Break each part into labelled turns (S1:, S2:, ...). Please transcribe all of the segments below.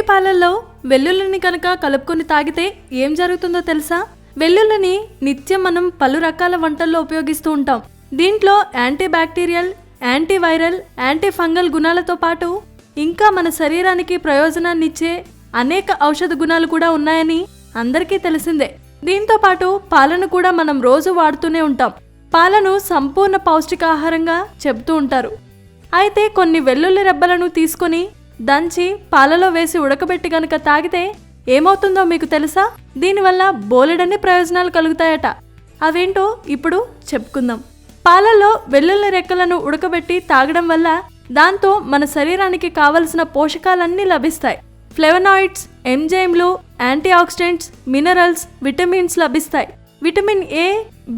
S1: పాలల్లో వెల్లుల్లిని కనుక కలుపుకొని తాగితే ఏం జరుగుతుందో తెలుసా? వెల్లుల్లిని నిత్యం మనం పలు రకాల వంటల్లో ఉపయోగిస్తూ ఉంటాం. దీంట్లో anti bacterial, antiviral, anti fungal గుణాలతో పాటు ఇంకా మన శరీరానికి ప్రయోజనాన్నిచ్చే అనేక ఔషధ గుణాలు కూడా ఉన్నాయని అందరికీ తెలిసిందే. దీంతో పాటు పాలను కూడా మనం రోజు వాడుతూనే ఉంటాం. పాలను సంపూర్ణ పౌష్టికాహారంగా చెబుతూ ఉంటారు. అయితే కొన్ని వెల్లుల్లి రెబ్బలను తీసుకొని దంచి పాలలో వేసి ఉడకబెట్టి గనుక తాగితే ఏమవుతుందో మీకు తెలుసా? దీనివల్ల బోలెడన్ని ప్రయోజనాలు కలుగుతాయట. అవేంటో ఇప్పుడు చెప్పుకుందాం. పాలల్లో వెల్లుల్లి రెక్కలను ఉడకబెట్టి తాగడం వల్ల దాంతో మన శరీరానికి కావలసిన పోషకాలన్నీ లభిస్తాయి. ఫ్లేవనాయిడ్స్, ఎంజైమ్లు, యాంటీ ఆక్సిడెంట్స్, మినరల్స్, విటమిన్స్ లభిస్తాయి. Vitamin A,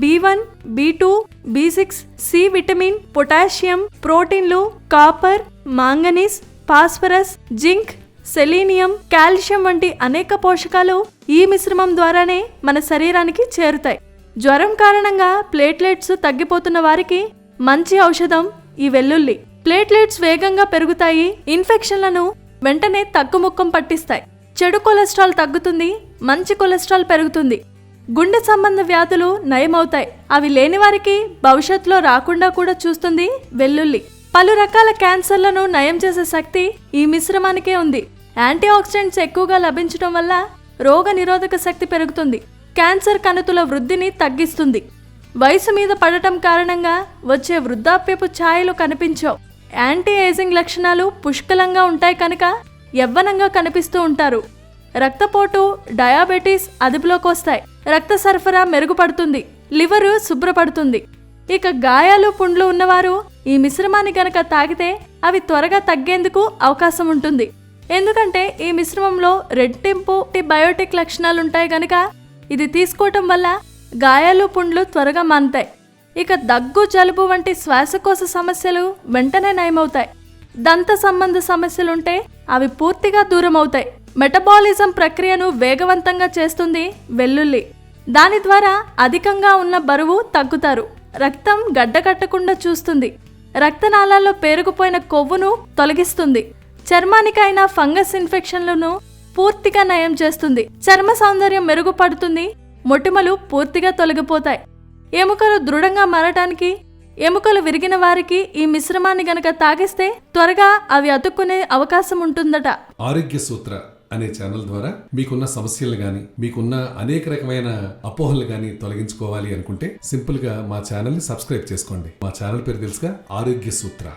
S1: B1, B2, B6, C vitamin, potassium, ప్రోటీన్లు, copper, manganese, phosphorus, zinc, selenium, calcium వంటి అనేక పోషకాలు ఈ మిశ్రమం ద్వారానే మన శరీరానికి చేరుతాయి. జ్వరం కారణంగా ప్లేట్లెట్స్ తగ్గిపోతున్న వారికి మంచి ఔషధం ఈ వెల్లుల్లి. ప్లేట్లెట్స్ వేగంగా పెరుగుతాయి, ఇన్ఫెక్షన్లను వెంటనే తగ్గుముఖం పట్టిస్తాయి. చెడు కొలెస్ట్రాల్ తగ్గుతుంది, మంచి కొలెస్ట్రాల్ పెరుగుతుంది. గుండె సంబంధ వ్యాధులు నయమవుతాయి. అవి లేని వారికి భవిష్యత్తులో రాకుండా కూడా చూస్తుంది వెల్లుల్లి. పలు రకాల క్యాన్సర్లను నయం చేసే శక్తి ఈ మిశ్రమానికే ఉంది. యాంటీ ఆక్సిడెంట్స్ ఎక్కువగా లభించడం వల్ల రోగ నిరోధక శక్తి పెరుగుతుంది. క్యాన్సర్ కణుతుల వృద్ధిని తగ్గిస్తుంది. వయసు మీద పడటం కారణంగా వచ్చే వృద్ధాప్యపు ఛాయలు కనిపించవు. యాంటీ ఏజింగ్ లక్షణాలు పుష్కలంగా ఉంటాయి కనుక యవ్వనంగా కనిపిస్తూ ఉంటారు. రక్తపోటు, డయాబెటీస్ అదుపులోకి వస్తాయి. రక్త సరఫరా మెరుగుపడుతుంది. లివరు శుభ్రపడుతుంది. ఇక గాయాలు, పుండ్లు ఉన్నవారు ఈ మిశ్రమాన్ని గనక తాగితే అవి త్వరగా తగ్గేందుకు అవకాశం ఉంటుంది. ఎందుకంటే ఈ మిశ్రమంలో రెట్టింపు యాంటీబయోటిక్ లక్షణాలుంటాయి గనక ఇది తీసుకోవటం వల్ల గాయాలు, పుండ్లు త్వరగా మానుతాయి. ఇక దగ్గు, జలుబు వంటి శ్వాసకోశ సమస్యలు వెంటనే నయమవుతాయి. దంత సంబంధ సమస్యలుంటే అవి పూర్తిగా దూరం అవుతాయి. మెటబాలిజం ప్రక్రియను వేగవంతంగా చేస్తుంది వెల్లుల్లి. దాని ద్వారా అధికంగా ఉన్న బరువు తగ్గుతారు. రక్తం గడ్డకట్టకుండా చూస్తుంది. రక్తనాళాల్లో పేరుకుపోయిన కొవ్వును తొలగిస్తుంది. చర్మానికైనా ఫంగస్ ఇన్ఫెక్షన్లను పూర్తిగా నయం చేస్తుంది. చర్మ సౌందర్యం మెరుగుపడుతుంది. మొటిమలు పూర్తిగా తొలగిపోతాయి. ఎముకలు దృఢంగా మారటానికి, ఎముకలు విరిగిన వారికి ఈ మిశ్రమాన్ని గనక తాగిస్తే త్వరగా అవి అతుక్కునే అవకాశం ఉంటుందట.
S2: ఆరోగ్య సూత్ర అనే ఛానల్ ద్వారా మీకున్న సమస్యలు గాని, మీకున్న అనేక రకమైన అపోహలు గాని తొలగించుకోవాలి అనుకుంటే సింపుల్ గా మా ఛానల్ ని సబ్స్క్రైబ్ చేసుకోండి. మా ఛానల్ పేరు తెలుసుగా, ఆరోగ్య సూత్ర.